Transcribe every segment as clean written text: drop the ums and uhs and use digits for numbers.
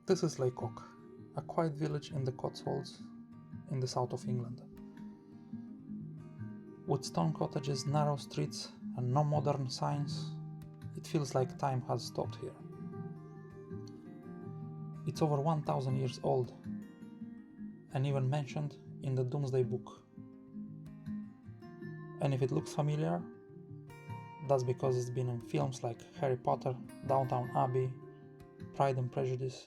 This is Lacock, a quiet village in the Cotswolds in the south of England. With stone cottages, narrow streets and no modern signs, it feels like time has stopped here. It's over 1000 years old and even mentioned in the Doomsday Book. And if it looks familiar, that's because it's been in films like Harry Potter, Downton Abbey, Pride and Prejudice.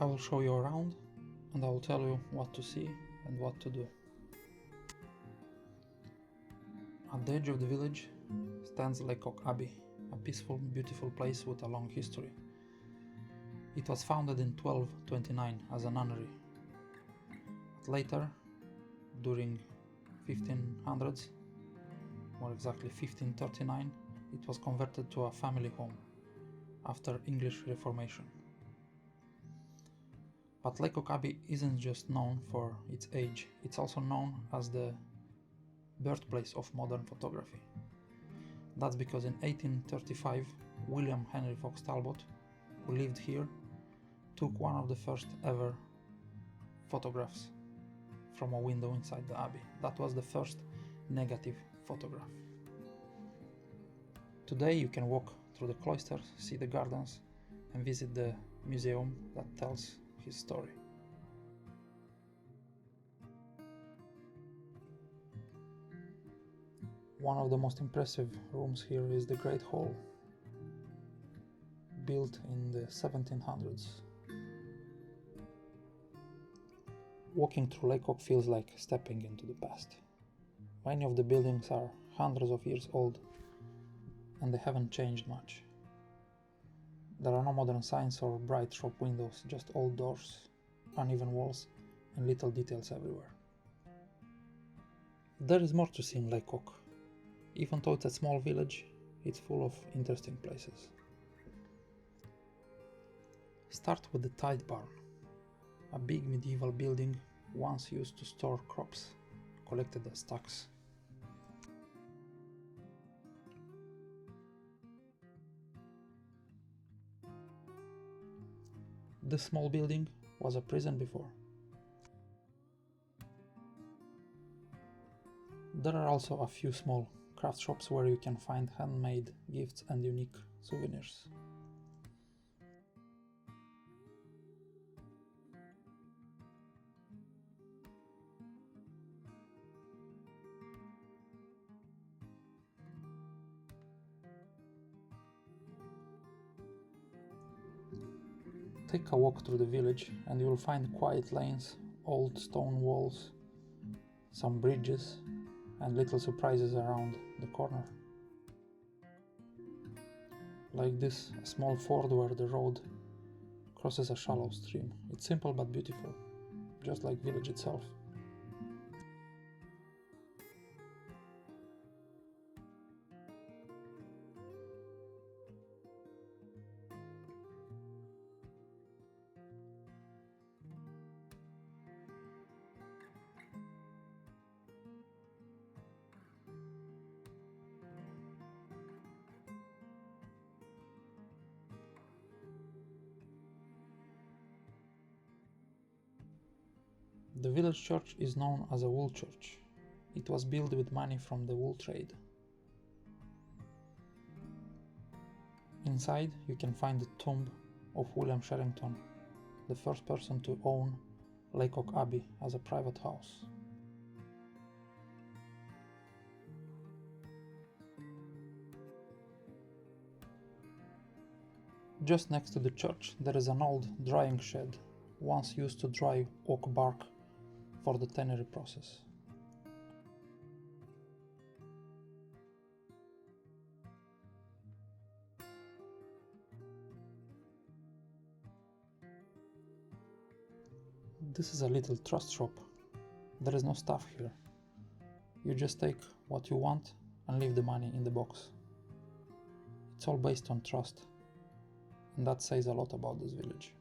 I will show you around and I will tell you what to see and what to do. At the edge of the village stands Lacock Abbey, a peaceful, beautiful place with a long history. It was founded in 1229 as a nunnery. But later, during 1500s, more exactly 1539, it was converted to a family home after English Reformation. But Lacock Abbey isn't just known for its age, it's also known as the birthplace of modern photography. That's because in 1835, William Henry Fox Talbot, who lived here, took one of the first ever photographs from a window inside the abbey. That was the first negative photograph. Today you can walk through the cloisters, see the gardens, and visit the museum that tells his story. One of the most impressive rooms here is the Great Hall, built in the 1700s. Walking through Lacock feels like stepping into the past. Many of the buildings are hundreds of years old and they haven't changed much. There are no modern signs or bright shop windows, just old doors, uneven walls and little details everywhere. There is more to see in Lacock. Even though it's a small village, it's full of interesting places. Start with the Tithe Barn, a big medieval building once used to store crops collected as tax. This small building was a prison before. There are also a few small craft shops where you can find handmade gifts and unique souvenirs. Take a walk through the village and you will find quiet lanes, old stone walls, some bridges and little surprises around the corner. Like this, a small ford where the road crosses a shallow stream. It's simple but beautiful, just like village itself. The village church is known as a wool church. It was built with money from the wool trade. Inside you can find the tomb of William Sherrington, the first person to own Lacock Abbey as a private house. Just next to the church there is an old drying shed, once used to dry oak bark for the tannery process. This is a little trust shop. There is no staff here. You just take what you want and leave the money in the box. It's all based on trust, and that says a lot about this village.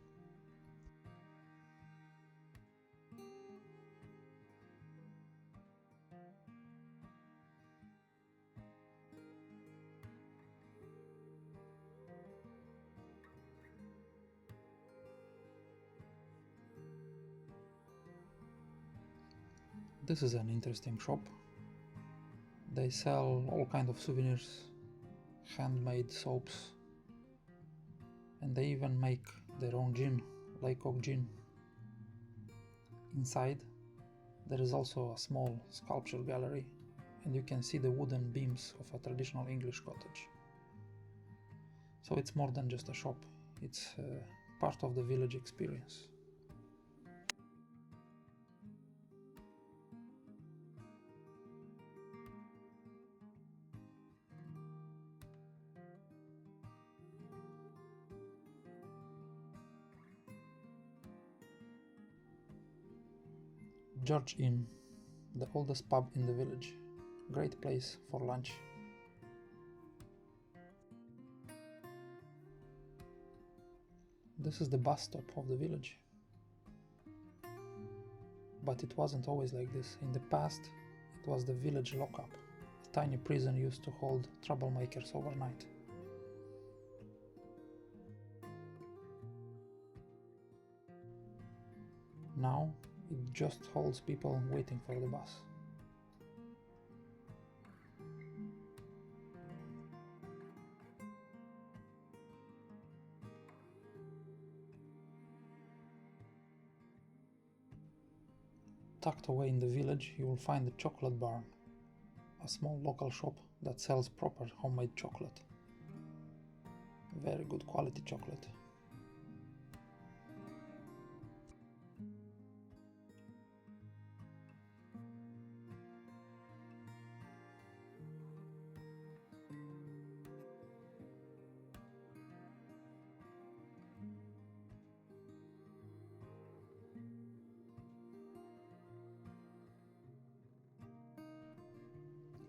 This is an interesting shop. They sell all kind of souvenirs, handmade soaps, and they even make their own gin, Lacock gin. Inside there is also a small sculpture gallery, and you can see the wooden beams of a traditional English cottage. So it's more than just a shop, it's part of the village experience. George Inn, the oldest pub in the village. Great place for lunch. This is the bus stop of the village. But it wasn't always like this. In the past, it was the village lockup, a tiny prison used to hold troublemakers overnight. Now, it just holds people waiting for the bus. Tucked away in the village, you will find the Chocolate Barn, a small local shop that sells proper homemade chocolate. Very good quality chocolate.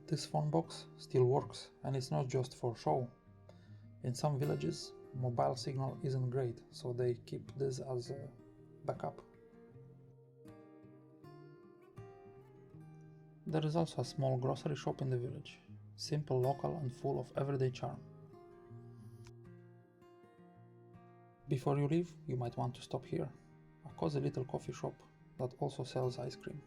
This phone box still works, and it's not just for show. In some villages, mobile signal isn't great, so they keep this as a backup. There is also a small grocery shop in the village, simple, local and full of everyday charm. Before you leave, you might want to stop here, a cozy little coffee shop that also sells ice cream.